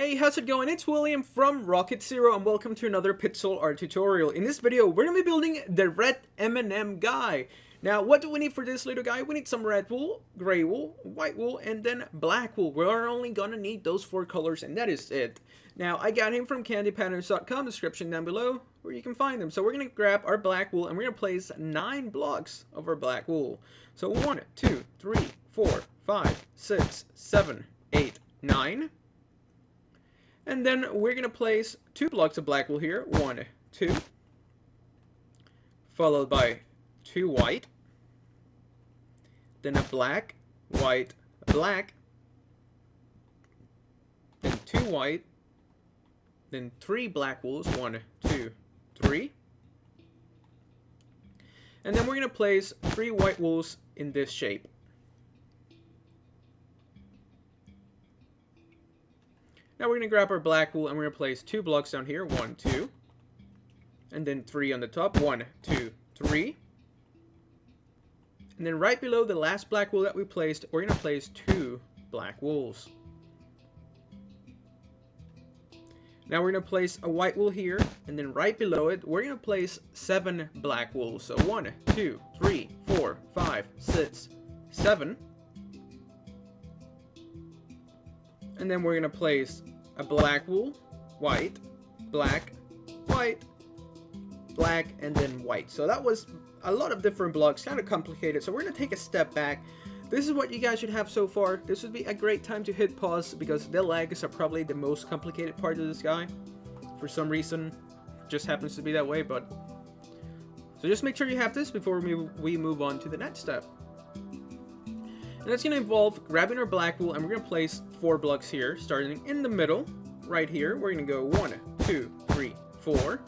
Hey, how's it going? It's William from Rocket Zero and welcome to another pixel art tutorial. In this video, we're going to be building the red M&M guy. Now, what do we need for this little guy? We need some red wool, gray wool, white wool, and then black wool. We're only going to need those 4 colors and that is it. Now, I got him from candypatterns.com, description down below where you can find them. So we're going to grab our black wool and we're going to place 9 blocks of our black wool. So 1, 2, 3, 4, 5, 6, 7, 8, 9. And then we're going to place 2 blocks of black wool here. 1, 2. Followed by 2 white. Then a black, white, black. Then 2 white. Then 3 black wools. 1, 2, 3. And then we're going to place 3 white wools in this shape. Now we're going to grab our black wool and we're going to place 2 blocks down here. 1, 2. And then 3 on the top. 1, 2, 3. And then right below the last black wool that we placed, we're going to place 2 black wools. Now we're going to place a white wool here. And then right below it, we're going to place 7 black wools. So 1, 2, 3, 4, 5, 6, 7. And then we're going to place a black wool, white, black, white, black, and then white. So that was a lot of different blocks, kind of complicated. So we're going to take a step back. This is what you guys should have so far. This would be a great time to hit pause because the legs are probably the most complicated part of this guy. For some reason, it just happens to be that way. But so just make sure you have this before we move on to the next step. And that's going to involve grabbing our black wool and we're going to place 4 blocks here, starting in the middle, right here. We're going to go 1, 2, 3, 4.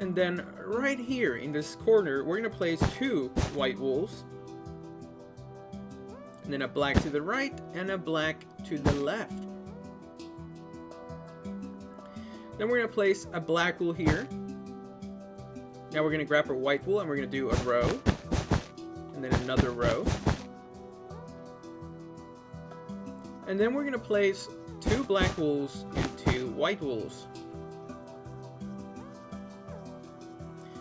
And then right here in this corner, we're going to place 2 white wools. And then a black to the right and a black to the left. Then we're going to place a black wool here. Now we're going to grab our white wool and we're going to do a row. And then another row. And then we're going to place 2 black wools and 2 white wools.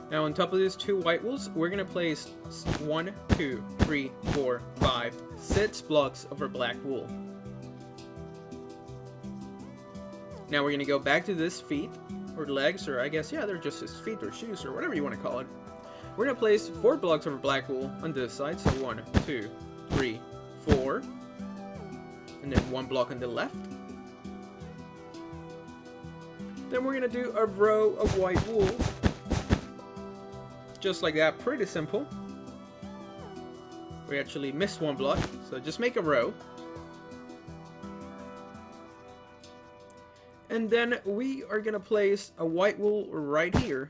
Now on top of these 2 white wools, we're going to place 1, 2, 3, 4, 5, 6 blocks of our black wool. Now we're going to go back to this feet, or legs, or I guess, yeah, they're just his feet or shoes, or whatever you want to call it. We're going to place 4 blocks of our black wool on this side. So 1, 2, 3, 4. And then 1 block on the left. Then we're going to do a row of white wool. Just like that. Pretty simple. We actually missed 1 block. So just make a row. And then we are going to place a white wool right here.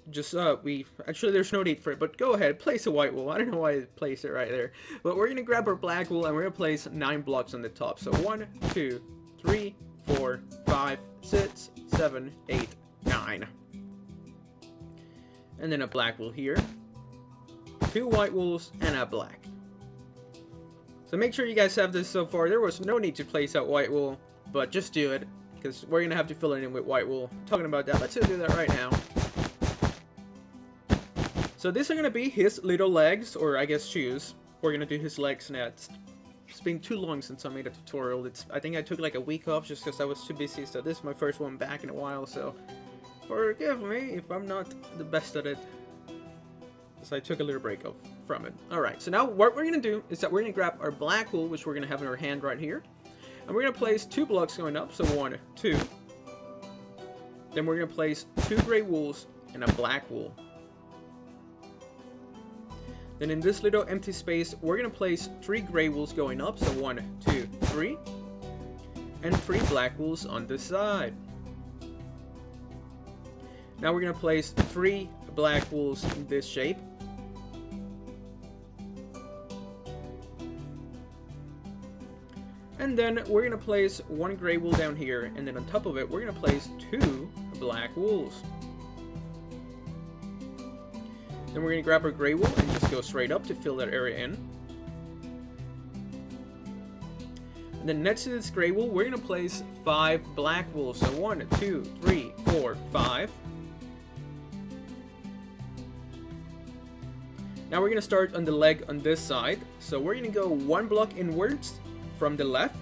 Just actually there's no need for it, but go ahead, place a white wool. I don't know why I placed it right there, but we're gonna grab our black wool and we're gonna place 9 blocks on the top. So 1, 2, 3, 4, 5, 6, 7, 8, 9, and then a black wool here, 2 white wools and a black. So make sure you guys have this so far. There was no need to place out white wool, but just do it because we're gonna have to fill it in with white wool. Talking about that, let's do that right now. So these are going to be his little legs, or I guess shoes. We're going to do his legs next. It's been too long since I made a tutorial. I think I took like a week off just because I was too busy. So this is my first one back in a while. So forgive me if I'm not the best at it. So I took a little break from it. Alright, so now what we're going to do is that we're going to grab our black wool, which we're going to have in our hand right here. And we're going to place 2 blocks going up. So 1, 2. Then we're going to place 2 gray wools and a black wool. Then in this little empty space, we're going to place 3 gray wools going up. So 1, 2, 3. And 3 black wools on the side. Now we're going to place 3 black wools in this shape. And then we're going to place 1 gray wool down here. And then on top of it, we're going to place 2 black wools. Then we're going to grab our gray wool and just go straight up to fill that area in. Then next to this gray wool, we're going to place 5 black wool. So 1, 2, 3, 4, 5. Now we're going to start on the leg on this side. So we're going to go 1 block inwards from the left.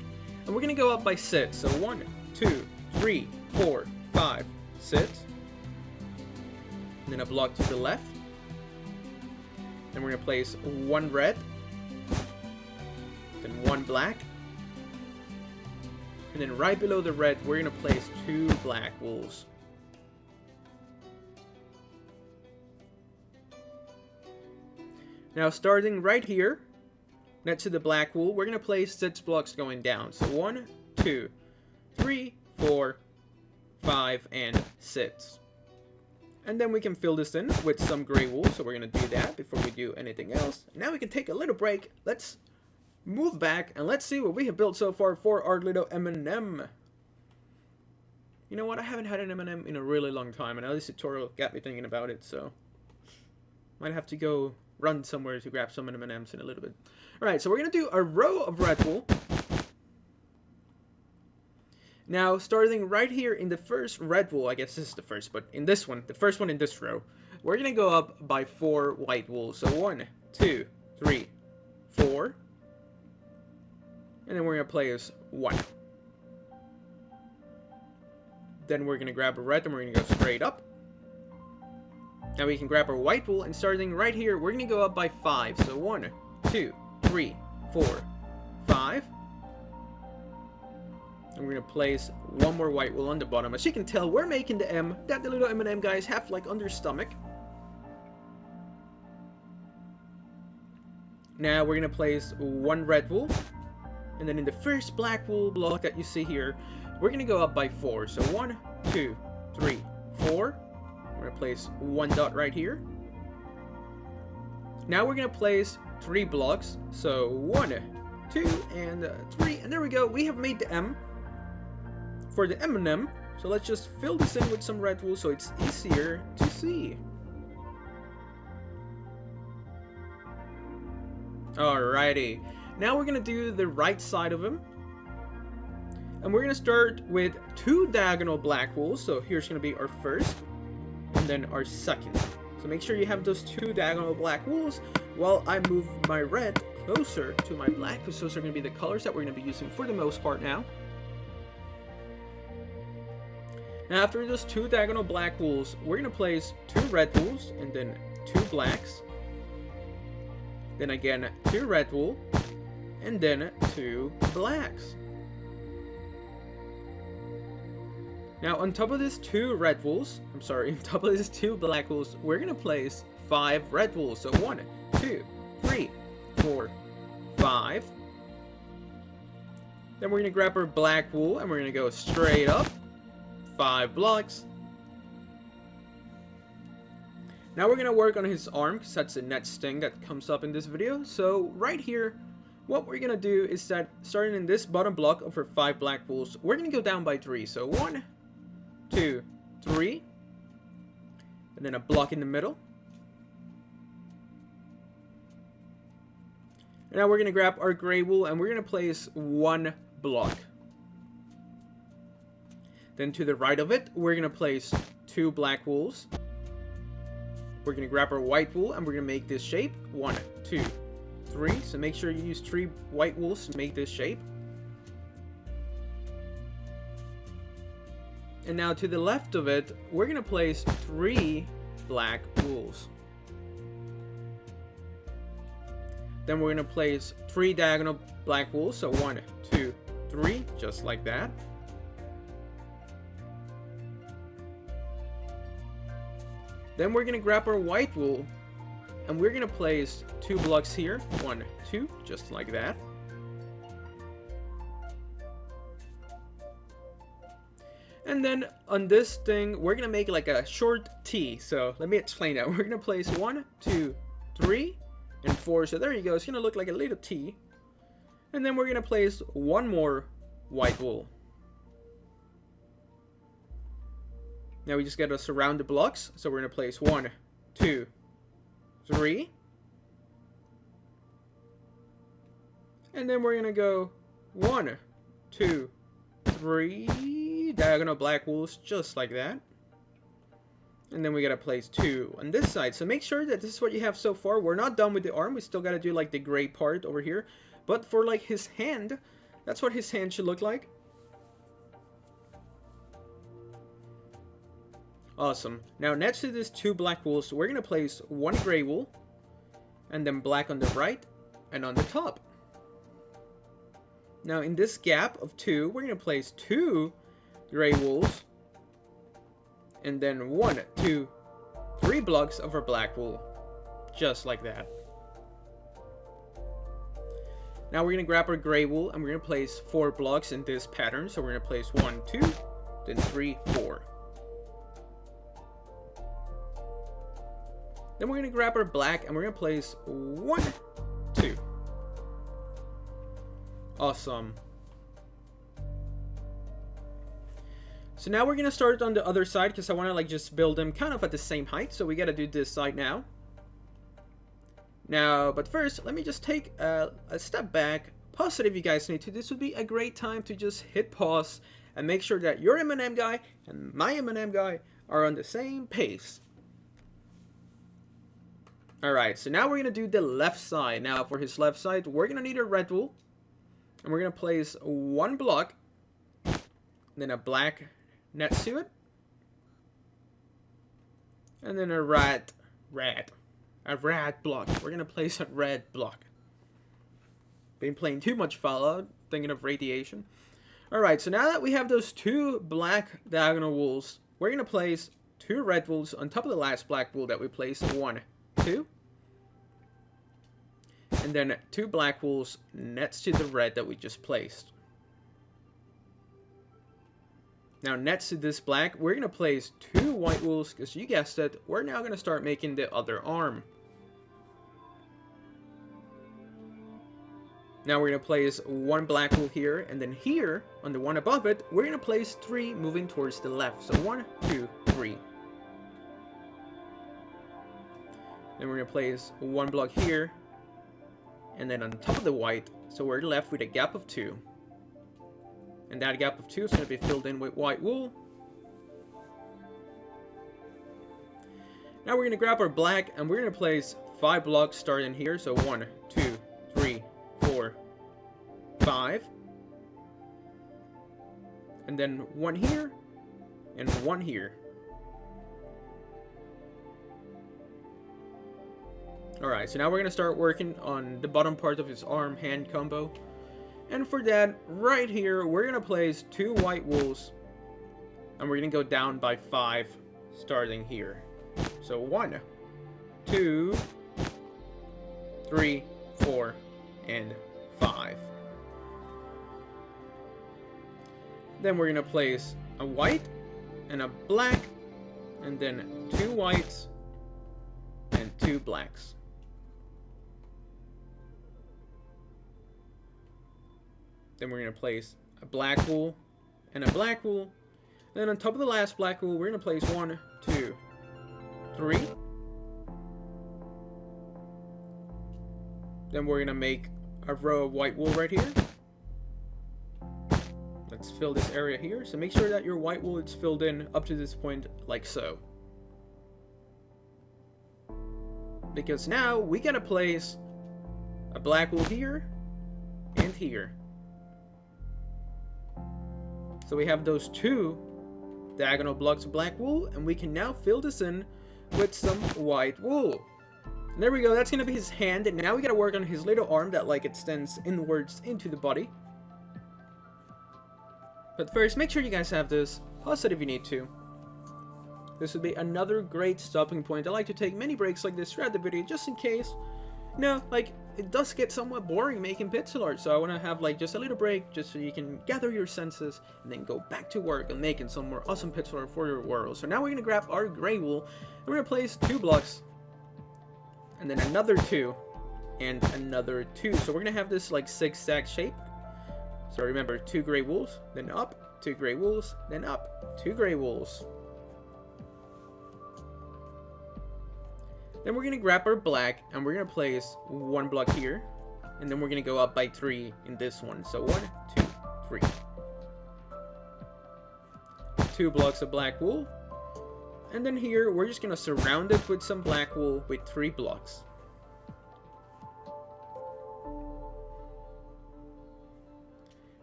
And we're going to go up by 6. So 1, 2, 3, 4, 5, 6. And then a block to the left. Then we're going to place 1 red. Then 1 black. And then right below the red, we're going to place 2 black wools. Now starting right here, next to the black wool, we're going to place 6 blocks going down. So 1, 2, 3, 4, 5, and 6. And then we can fill this in with some gray wool. So we're going to do that before we do anything else. Now we can take a little break. Let's move back and let's see what we have built so far for our little M&M. You know what? I haven't had an M&M in a really long time. And now this tutorial got me thinking about it. So might have to go run somewhere to grab some M&Ms in a little bit. Alright, so we're going to do a row of red wool. Now, starting right here in the first red wool, I guess this is the first, but in this one, the first one in this row, we're going to go up by 4 white wool. So 1, 2, 3, 4. And then we're going to place 1. Then we're going to grab a red and we're going to go straight up. Now we can grab our white wool, and starting right here, we're going to go up by 5. So 1, 2, 3, 4, 5. And we're going to place 1 more white wool on the bottom. As you can tell, we're making the M that the little M&M guys have like on their stomach. Now we're going to place 1 red wool. And then in the first black wool block that you see here, we're going to go up by 4. So 1, 2, 3, 4. We're going to place 1 dot right here. Now we're going to place 3 blocks. So 1, 2, and 3. And there we go. We have made the M for the M&M. So let's just fill this in with some red wool so it's easier to see. Alrighty. Now we're going to do the right side of him. And we're going to start with 2 diagonal black wools. So here's going to be our first. And then our second. So make sure you have those 2 diagonal black wools while I move my red closer to my black, because those are going to be the colors that we're going to be using for the most part now. Now after those 2 diagonal black wools, we're going to place 2 red wools and then 2 blacks. Then again 2 red wool and then 2 blacks. Now on top of these 2 red wools, on top of these 2 black wools, we're going to place 5 red wools. So 1, 2, 3, 4, 5. Then we're going to grab our black wool and we're going to go straight up 5 blocks. Now we're going to work on his arm, because that's the next thing that comes up in this video. So right here, what we're going to do is that starting in this bottom block of our 5 black wools, we're going to go down by 3. So 1, 2, 3, and then a block in the middle. And now we're going to grab our gray wool and we're going to place 1 block. Then to the right of it, we're going to place 2 black wools. We're going to grab our white wool and we're going to make this shape. 1, 2, 3. So make sure you use 3 white wools to make this shape. And now to the left of it, we're going to place 3 black wools. Then we're going to place 3 diagonal black wools. So 1, 2, 3, just like that. Then we're going to grab our white wool and we're going to place 2 blocks here. 1, 2, just like that. And then on this thing, we're going to make like a short T. So let me explain that. We're going to place 1, 2, 3, and 4. So there you go. It's going to look like a little T. And then we're going to place 1 more white wool. Now we just got to surround the blocks. So we're going to place 1, 2, 3. And then we're going to go 1, 2, 3 diagonal black wools just like that. And then we gotta place 2 on this side. So make sure that this is what you have so far. We're not done with the arm. We still gotta do like the gray part over here. But for like his hand, that's what his hand should look like. Awesome. Now next to this 2 black wools, we're gonna place 1 gray wool. And then black on the right and on the top. Now in this gap of 2, we're gonna place 2 gray wools. And then 1, 2, 3 blocks of our black wool. Just like that. Now we're going to grab our gray wool and we're going to place 4 blocks in this pattern. So we're going to place 1, 2, then 3, 4. Then we're going to grab our black and we're going to place 1, 2. Awesome. So now we're going to start on the other side because I want to like just build them kind of at the same height. So we got to do this side now. Now, but first, let me just take a step back. Pause it if you guys need to. This would be a great time to just hit pause and make sure that your M&M guy and my M&M guy are on the same pace. Alright, so now we're going to do the left side. Now, for his left side, we're going to need a red wool. And we're going to place 1 block. Then a black next to it. And then a red block. We're going to place a red block. Been playing too much Fallout, thinking of radiation. Alright, so now that we have those 2 black diagonal wools, we're going to place 2 red wools on top of the last black wool that we placed. 1, 2. And then 2 black wools next to the red that we just placed. Now next to this black, we're going to place 2 white wools, because you guessed it, we're now going to start making the other arm. Now we're going to place 1 black wool here, and then here, on the one above it, we're going to place 3 moving towards the left. So 1, 2, 3. Then we're going to place 1 block here, and then on top of the white, so we're left with a gap of 2. And that gap of 2 is going to be filled in with white wool. Now we're going to grab our black and we're going to place 5 blocks starting here. So 1, 2, 3, 4, 5. And then 1 here and 1 here. Alright, so now we're going to start working on the bottom part of his arm-hand combo. And for that, right here, we're going to place 2 white wools. And we're going to go down by 5, starting here. So 1, 2, 3, 4, and 5. Then we're going to place a white and a black. And then 2 whites and 2 blacks. Then we're going to place a black wool and a black wool. Then on top of the last black wool, we're going to place 1, 2, 3. Then we're going to make a row of white wool right here. Let's fill this area here. So make sure that your white wool is filled in up to this point like so. Because now we got to place a black wool here and here. So we have those 2 diagonal blocks of black wool, and we can now fill this in with some white wool. And there we go, that's going to be his hand, and now we got to work on his little arm that like extends inwards into the body. But first, make sure you guys have this. Pause it if you need to. This would be another great stopping point. I like to take many breaks like this throughout the video, just in case. You know, like, it does get somewhat boring making pixel art, so I want to have like just a little break just so you can gather your senses and then go back to work on making some more awesome pixel art for your world. So now we're going to grab our gray wool and we're going to place 2 blocks and then another 2 and another 2. So we're going to have this like zigzag shape. So remember, 2 gray wools, then up, 2 gray wools, then up, 2 gray wools. Then we're going to grab our black and we're going to place 1 block here. And then we're going to go up by 3 in this one. So 1, 2, 3. 2 blocks of black wool. And then here, we're just going to surround it with some black wool with 3 blocks.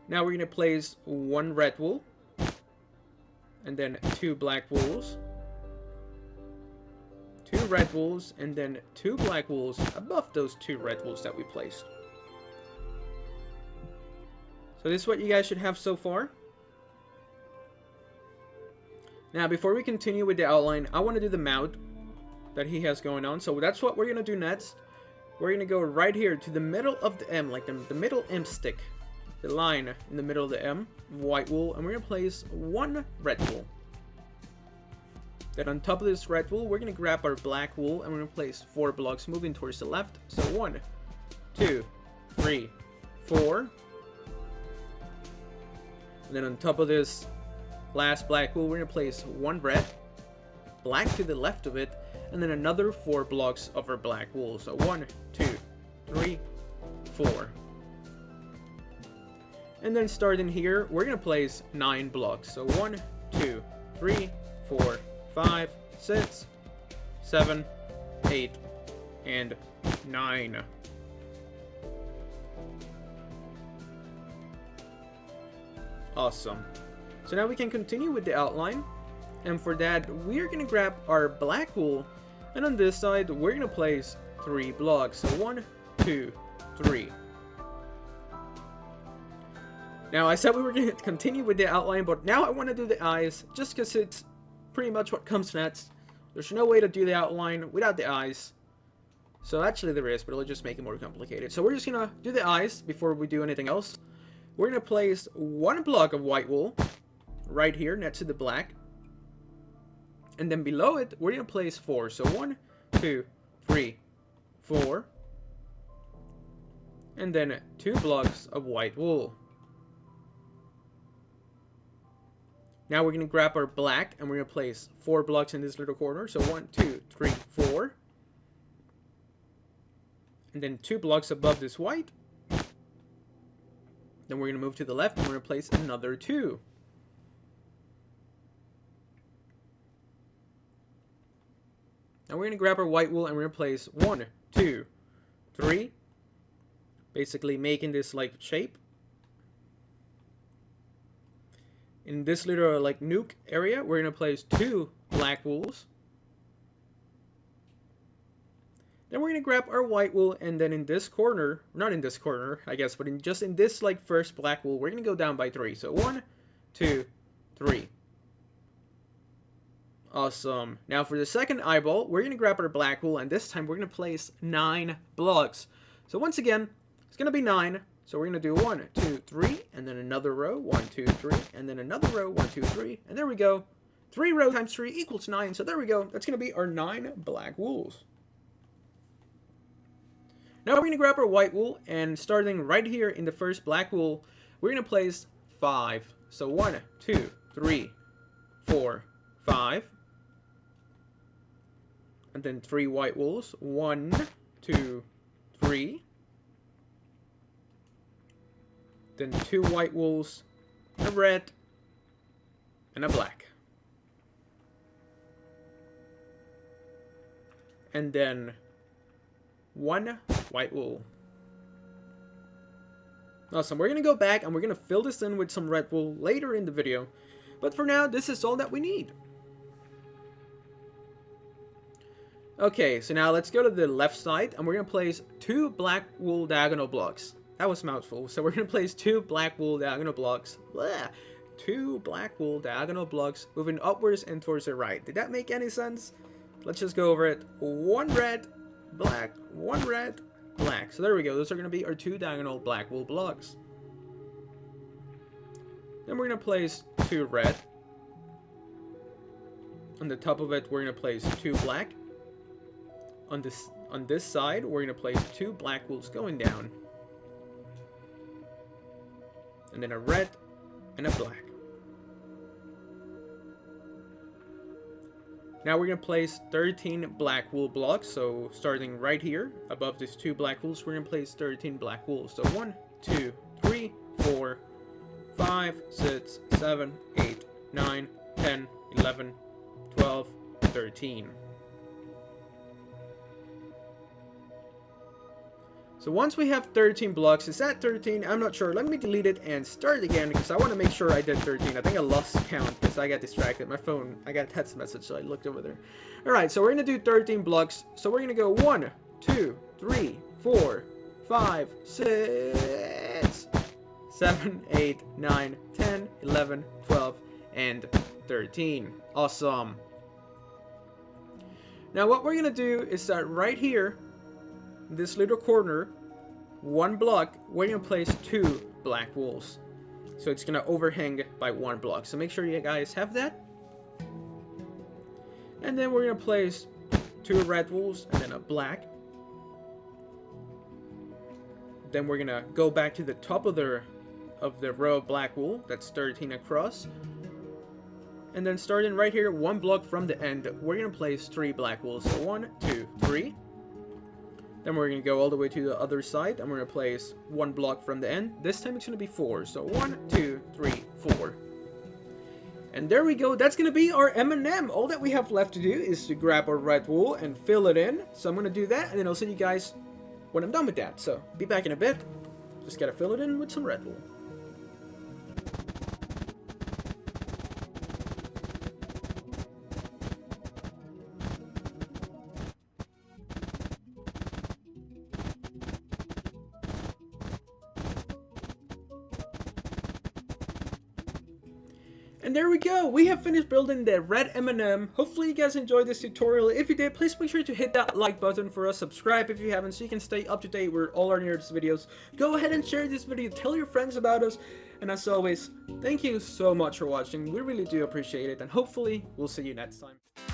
Now we're going to place 1 red wool. And then 2 black wools. 2 red wools. And then 2 black wools above those 2 red wools that we placed. So this is what you guys should have so far. Now, before we continue with the outline, I want to do the mouth that he has going on. So that's what we're going to do next. We're going to go right here to the middle of the M, like the middle M stick. The line in the middle of the M, white wool, and we're going to place 1 red wool. Then on top of this red wool, we're going to grab our black wool, and we're going to place 4 blocks moving towards the left. So 1, 2, 3, 4. And then on top of this last black wool, we're going to place 1 red, black to the left of it, and then another 4 blocks of our black wool. So 1, 2, 3, 4. And then starting here, we're going to place 9 blocks. So 1, 2, 3, 4, 5, 6, 7, 8, and 9. Awesome. So now we can continue with the outline, and for that we're gonna grab our black wool, and on this side we're gonna place 3 blocks. So 1, 2, 3. Now I said we were gonna continue with the outline, but now I want to do the eyes just because it's pretty much what comes next. There's no way to do the outline without the eyes. So actually there is, but it'll just make it more complicated. So we're just gonna do the eyes before we do anything else. We're gonna place 1 block of white wool right here next to the black, and then below it we're gonna place 4. So 1, 2, 3, 4, and then 2 blocks of white wool. Now we're gonna grab our black, and we're gonna place 4 blocks in this little corner. So 1, 2, 3, 4, and then 2 blocks above this white. Then we're gonna move to the left, and we're gonna place another 2. Now we're going to grab our white wool, and we're going to place 1, 2, 3. Basically making this like shape. In this little like nuke area, we're going to place 2 black wools. Then we're going to grab our white wool, and then in this corner, not in this corner, I guess, but just in this like first black wool, we're going to go down by 3. So 1, 2, 3. Awesome. Now for the second eyeball, we're going to grab our black wool, and this time we're going to place 9 blocks. So once again, it's going to be 9. So we're going to do 1, 2, 3, and then another row, 1, 2, 3, and then another row, 1, 2, 3, and there we go. 3 rows times 3 equals 9, so there we go. That's going to be our 9 black wools. Now we're going to grab our white wool, and starting right here in the first black wool, we're going to place 5. So 1, 2, 3, 4, 5. And then 3 white wools. 1, 2, 3. Then 2 white wools, a red, and a black. And then 1 white wool. Awesome. We're going to go back, and we're going to fill this in with some red wool later in the video. But for now, this is all that we need. Okay, so now let's go to the left side, and we're going to place 2 black wool diagonal blocks. That was a mouthful. So we're going to place 2 black wool diagonal blocks. Blah. 2 black wool diagonal blocks moving upwards and towards the right. Did that make any sense? Let's just go over it. 1 red, black, 1 red, black. So there we go. Those are going to be our 2 diagonal black wool blocks. Then we're going to place 2 red. On the top of it, we're going to place 2 black. On this side, we're going to place 2 black wools going down. And then a red and a black. Now we're going to place 13 black wool blocks. So starting right here, above these 2 black wools, we're going to place 13 black wools. So 1, 2, 3, 4, 5, 6, 7, 8, 9, 10, 11, 12, 13. So once we have 13 blocks, is that 13? I'm not sure. Let me delete it and start again because I want to make sure I did 13. I think I lost count because I got distracted. My phone, I got a text message, so I looked over there. Alright, so we're going to do 13 blocks. So we're going to go 1, 2, 3, 4, 5, 6, 7, 8, 9, 10, 11, 12, and 13. Awesome. Now what we're going to do is start right here, this little corner, one block, we're going to place 2 black walls. So it's going to overhang by 1 block. So make sure you guys have that. And then we're going to place 2 red walls and then a black. Then we're going to go back to the top of the row of black wool. That's 13 across. And then starting right here, 1 block from the end, we're going to place 3 black walls. So 1, 2, 3. Then we're going to go all the way to the other side, and we're going to place 1 block from the end. This time it's going to be 4. So 1, 2, 3, 4. And there we go. That's going to be our M&M. All that we have left to do is to grab our red wool and fill it in. So I'm going to do that, and then I'll see you guys when I'm done with that. So be back in a bit. Just got to fill it in with some red wool. And there we go, we have finished building the red M&M. Hopefully you guys enjoyed this tutorial. If you did, please make sure to hit that like button for us, subscribe if you haven't, so you can stay up to date with all our newest videos. Go ahead and share this video, tell your friends about us, and as always, thank you so much for watching. We really do appreciate it, and hopefully we'll see you next time.